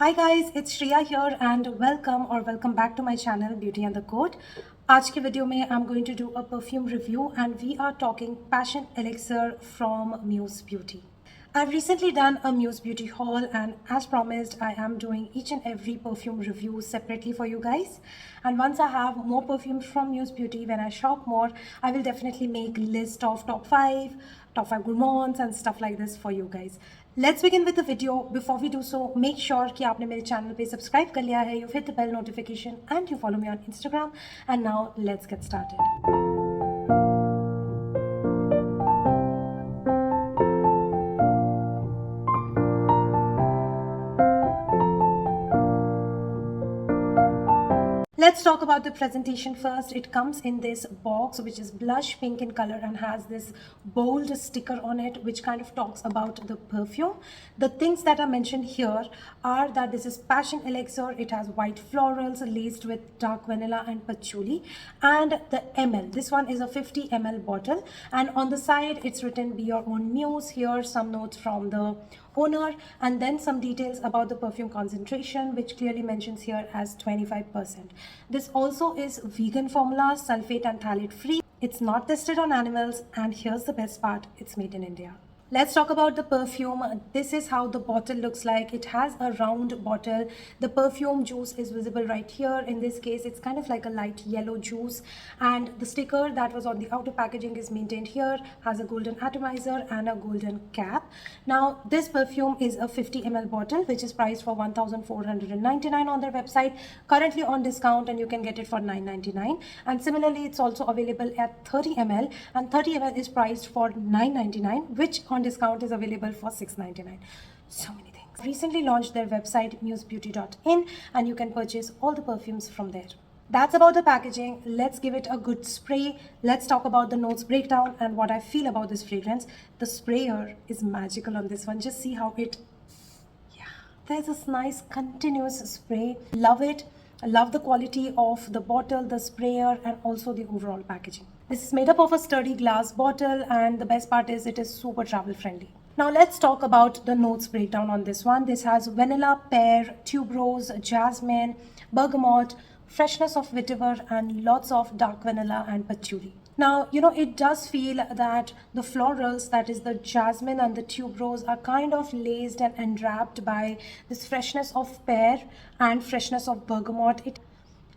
Hi guys, it's Shreya here and welcome back to my channel Beauty and the Code. आज के video में I'm going to do a perfume review and we are talking Passion Elixir from Muse Beauty. I've recently done a Muse Beauty haul and as promised I am doing each and every perfume review separately for you guys. And once I have more perfumes from Muse Beauty, when I shop more, I will definitely make list of top 5 gourmands and stuff like this for you guys. Let's begin with the video. Before we do so, make sure कि आपने मेरे channel पे subscribe कर लिया है, you've hit the bell notification and you follow me on Instagram. And now let's get started. Let's talk about the presentation first. It comes in this box which is blush pink in color and has this bold sticker on it which kind of talks about the perfume. The things that are mentioned here are that this is Passion Elixir. It has white florals laced with dark vanilla and patchouli, and the ml. This one is a 50 ml bottle, and on the side it's written "Be your own muse." Here some notes from the owner and then some details about the perfume concentration, which clearly mentions here as 25%. This also is vegan formula, sulfate and phthalate free. It's not tested on animals, and here's the best part, it's made in India. Let's talk about the perfume. This is how the bottle looks like. It has a round bottle. The perfume juice is visible right here. In this case, it's kind of like a light yellow juice. And the sticker that was on the outer packaging is maintained here, has a golden atomizer and a golden cap. Now, this perfume is a 50 ml bottle, which is priced for 1,499 on their website. Currently on discount, and you can get it for 999. And similarly, it's also available at 30 ml, and 30 ml is priced for 999, which on discount is available for 699. So many things. Recently launched their website musebeauty.in, and you can purchase all the perfumes from there. That's about the packaging. Let's give it a good spray. Let's talk about the notes breakdown and what I feel about this fragrance. The sprayer is magical on this one. Just see how it, there's this nice continuous spray. Love it. I love the quality of the bottle, the sprayer, and also the overall packaging. This is made up of a sturdy glass bottle, and the best part is it is super travel friendly. Now let's talk about the notes breakdown on this one. This has vanilla, pear, tuberose, jasmine, bergamot, freshness of vetiver, and lots of dark vanilla and patchouli. Now, it does feel that the florals, that is the jasmine and the tuberose, are kind of laced and enwrapped by this freshness of pear and freshness of bergamot. It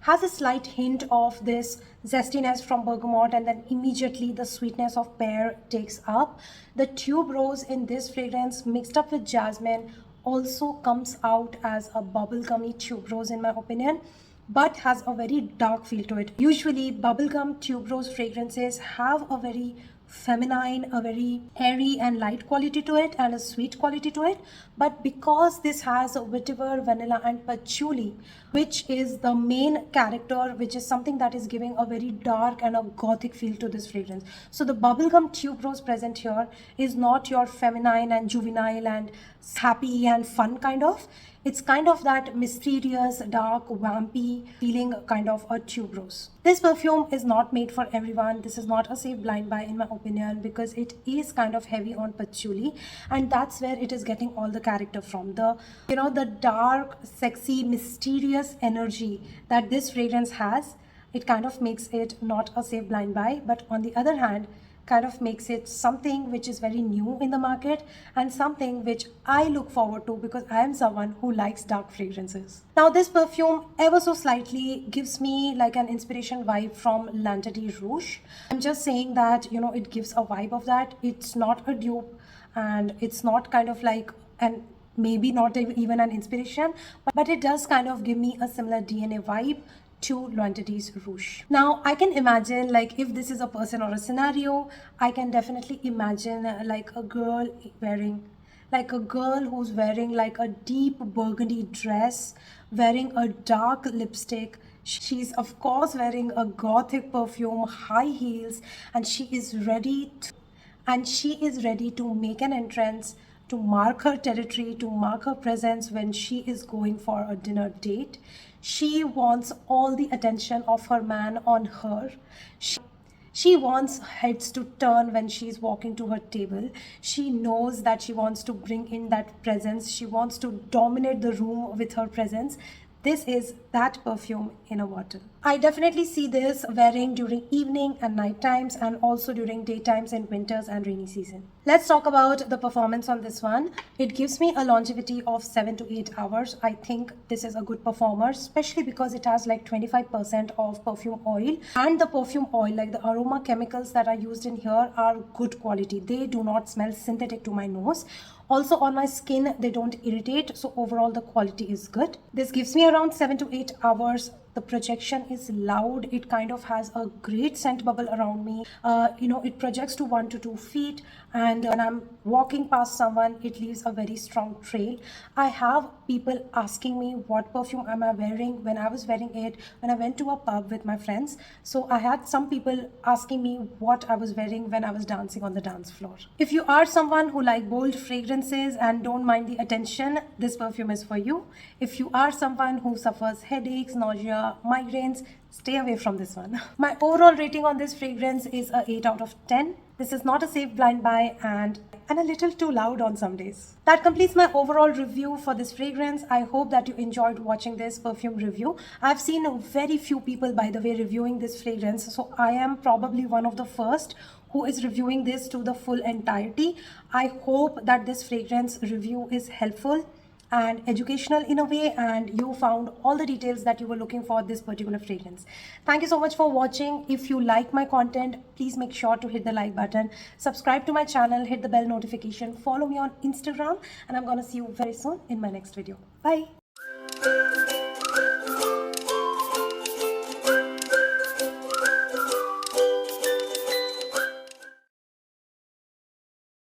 has a slight hint of this zestiness from bergamot, and then immediately the sweetness of pear takes up. The tuberose in this fragrance mixed up with jasmine also comes out as a bubblegummy tuberose in my opinion, but has a very dark feel to it. Usually bubblegum tuberose fragrances have a very feminine, a very airy and light quality to it and a sweet quality to it, but because this has vetiver, vanilla and patchouli, which is the main character, which is something that is giving a very dark and a gothic feel to this fragrance. So the bubblegum tuberose present here is not your feminine and juvenile and happy and fun kind of. It's kind of that mysterious, dark, vampy feeling kind of a tuberose. This perfume is not made for everyone. This is not a safe blind buy in my opinion, because it is kind of heavy on patchouli, and that's where it is getting all the character from. The dark, sexy, mysterious energy that this fragrance has, it kind of makes it not a safe blind buy, but on the other hand, kind of makes it something which is very new in the market and something which I look forward to, because I am someone who likes dark fragrances. Now this perfume ever so slightly gives me like an inspiration vibe from L'Interdit Rouge. I'm just saying that it gives a vibe of that. It's not a dupe, and it's not kind of like an maybe not even an inspiration, but it does kind of give me a similar DNA vibe to L'Interdit Rouge. Now I can imagine, like, if this is a person or a scenario, I can definitely imagine like a girl who's wearing like a deep burgundy dress, wearing a dark lipstick. She's of course wearing a gothic perfume, high heels, and she is ready to make an entrance, to mark her territory, to mark her presence when she is going for a dinner date. She wants all the attention of her man on her. She wants heads to turn when she's walking to her table. She knows that she wants to bring in that presence. She wants to dominate the room with her presence. This is that perfume in a bottle. I definitely see this wearing during evening and night times, and also during daytimes in winters and rainy season. Let's talk about the performance on this one. It gives me a longevity of 7 to 8 hours. I think this is a good performer, especially because it has like 25% of perfume oil, and the perfume oil, like the aroma chemicals that are used in here, are good quality. They do not smell synthetic to my nose. Also on my skin, they don't irritate, so overall the quality is good. This gives me around 7 to 8 hours. The projection is loud. It kind of has a great scent bubble around me. It projects to 1 to 2 feet, and when I'm walking past someone, it leaves a very strong trail. I have people asking me what perfume am I wearing when I was wearing it when I went to a pub with my friends. So I had some people asking me what I was wearing when I was dancing on the dance floor. If you are someone who like bold fragrances and don't mind the attention, this perfume is for you. If you are someone who suffers headaches, nausea, migraines, stay away from this one. My overall rating on this fragrance is a 8 out of 10. This is not a safe blind buy, and a little too loud on some days. That completes my overall review for this fragrance. I hope that you enjoyed watching this perfume review. I've seen very few people, by the way, reviewing this fragrance, so I am probably one of the first who is reviewing this to the full entirety. I hope that this fragrance review is helpful and educational in a way, and you found all the details that you were looking for this particular fragrance. Thank you so much for watching. If you like my content, please make sure to hit the like button, subscribe to my channel, hit the bell notification, follow me on Instagram, and I'm gonna see you very soon in my next video. Bye.